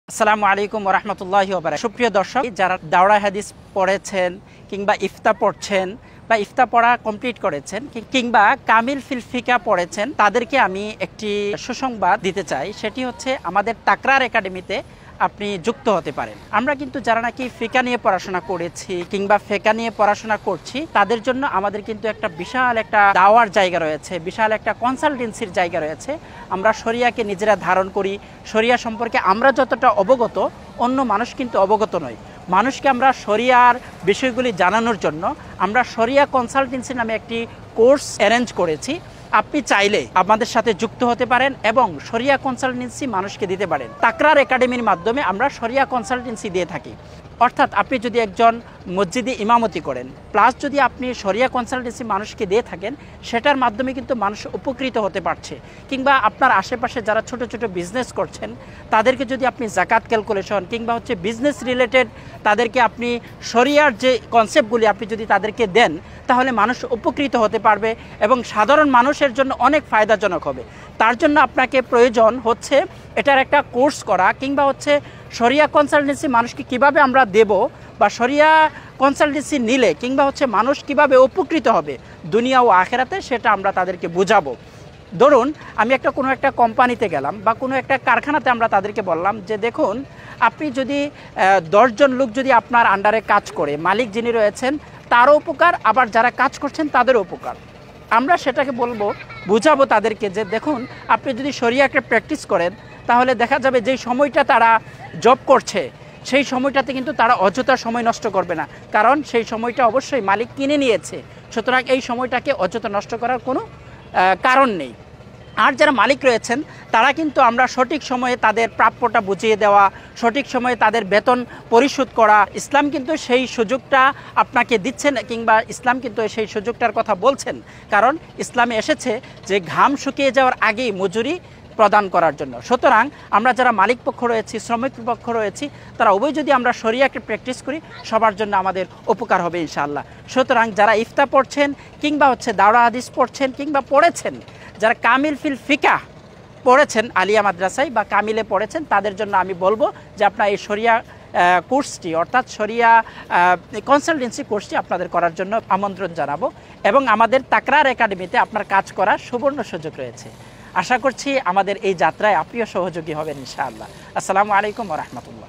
আসসালামু আলাইকুম ওয়া রাহমাতুল্লাহি ওয়া বারাকাতুহু। সুপ্রিয় দর্শক, যারা দাওরা হাদিস পড়েছেন কিংবা ইফতা পড়ছেন বা ইফতা পড়া কমপ্লিট করেছেন কিংবা কামিল ফিল ফিকা পড়েছেন, তাদেরকে আমি একটি সুসংবাদ দিতে চাই। সেটি হচ্ছে আমাদের তাকরার একাডেমিতে আপনি যুক্ত হতে পারেন। আমরা কিন্তু যারা নাকি ফিকা নিয়ে পড়াশোনা করেছি কিংবা ফিকা নিয়ে পড়াশোনা করছি, তাদের জন্য আমাদের কিন্তু একটা বিশাল একটা দাওয়ার জায়গা রয়েছে, বিশাল একটা কনসালটেন্সির জায়গা রয়েছে। আমরা শরিয়াকে নিজেরা ধারণ করি। শরিয়া সম্পর্কে আমরা যতটা অবগত, অন্য মানুষ কিন্তু অবগত নয়। মানুষকে আমরা শরিয়ার বিষয়গুলি জানানোর জন্য আমরা শরিয়া কনসালটেন্সি নামে একটি কোর্স অ্যারেঞ্জ করেছি। আপনি চাইলে আমাদের সাথে যুক্ত হতে পারেন এবং শরিয়া কনসালটেন্সি মানুষকে দিতে পারেন। তাকরার একাডেমির মাধ্যমে আমরা শরিয়া কনসালটেন্সি দিয়ে থাকি। অর্থাৎ আপনি যদি একজন মসজিদে ইমামতি করেন, প্লাস যদি আপনি শরিয়া কনসালটেন্সি মানুষকে দিয়ে থাকেন, সেটার মাধ্যমে কিন্তু মানুষ উপকৃত হতে পারছে। কিংবা আপনার আশেপাশে যারা ছোট ছোট বিজনেস করছেন, তাদেরকে যদি আপনি জাকাত ক্যালকুলেশন কিংবা বিজনেস রিলেটেড তাদেরকে আপনি শরিয়ার যে কনসেপ্টগুলি আপনি যদি তাদেরকে দেন, তাহলে মানুষ উপকৃত হতে পারবে এবং সাধারণ মানুষের জন্য অনেক ফায়দাজনক হবে। তার জন্য আপনাকে প্রয়োজন হচ্ছে এটার একটা কোর্স করা কিংবা শরিয়া কনসালটেন্সি মানুষকে কিভাবে আমরা দেব বা শরিয়া কনসালটেন্সি নিলে কিংবা মানুষ কিভাবে উপকৃত হবে দুনিয়া ও আখেরাতে, সেটা আমরা তাদেরকে বুঝাবো। ধরুন আমি কোনো একটা কোম্পানিতে গেলাম বা কোনো একটা কারখানাতে, আমরা তাদেরকে বললাম যে দেখুন, আপনি যদি 10 জন লোক যদি আপনার আন্ডারে কাজ করে, মালিক যিনি রয়েছেন তারও উপকার, আবার যারা কাজ করছেন তাদেরও উপকার। আমরা সেটাকে বুঝাবো তাদেরকে যে দেখুন, আপনি যদি শরিয়াকে প্র্যাকটিস করেন, তাহলে দেখা যাবে যেই সময়টা তারা জব করছে, সেই সময়টাতে কিন্তু তারা অযথা সময় নষ্ট করবে না, কারণ সেই সময়টা অবশ্যই মালিক কিনে নিয়েছে। সুতরাং এই সময়টাকে অযথা নষ্ট করার কোনো কারণ নেই। আর যারা মালিক রয়েছেন, তারা কিন্তু আমরা সঠিক সময়ে তাদের প্রাপ্যটা বুঝিয়ে দেওয়া, সঠিক সময়ে তাদের বেতন পরিশোধ করা, ইসলাম কিন্তু সেই সুযোগটা আপনাকে দিচ্ছেন কিংবা ইসলাম কিন্তু সেই সুযোগটার কথা বলছেন। কারণ ইসলামে এসেছে যে ঘাম শুকিয়ে যাওয়ার আগেই মজুরি প্রদান করার জন্য। সুতরাং আমরা যারা মালিক পক্ষ রয়েছি, শ্রমিক পক্ষ রয়েছি, তারা উভয় যদি আমরা শরিয়াকে প্র্যাকটিস করি, সবার জন্য আমাদের উপকার হবে ইনশাআল্লাহ। সুতরাং যারা ইফতা পড়ছেন কিংবা দাওরা হাদিস পড়ছেন কিংবা পড়েছেন, যারা কামিল ফিল ফিকা পড়েছেন আলিয়া মাদ্রাসায় বা কামিলে পড়েছেন, তাদের জন্য আমি বলবো যে আপনার এই শরিয়া কোর্সটি অর্থাৎ শরিয়া কনসালটেন্সি কোর্সটি আপনাদের করার জন্য আমন্ত্রণ জানাবো এবং আমাদের তাকরার একাডেমিতে আপনার কাজ করার সুবর্ণ সুযোগ রয়েছে। আশা করছি আমাদের এই যাত্রায় আপনিও সহযোগী হবেন ইনশাআল্লাহ। আসসালামু আলাইকুম ওয়া রাহমাতুল্লাহ।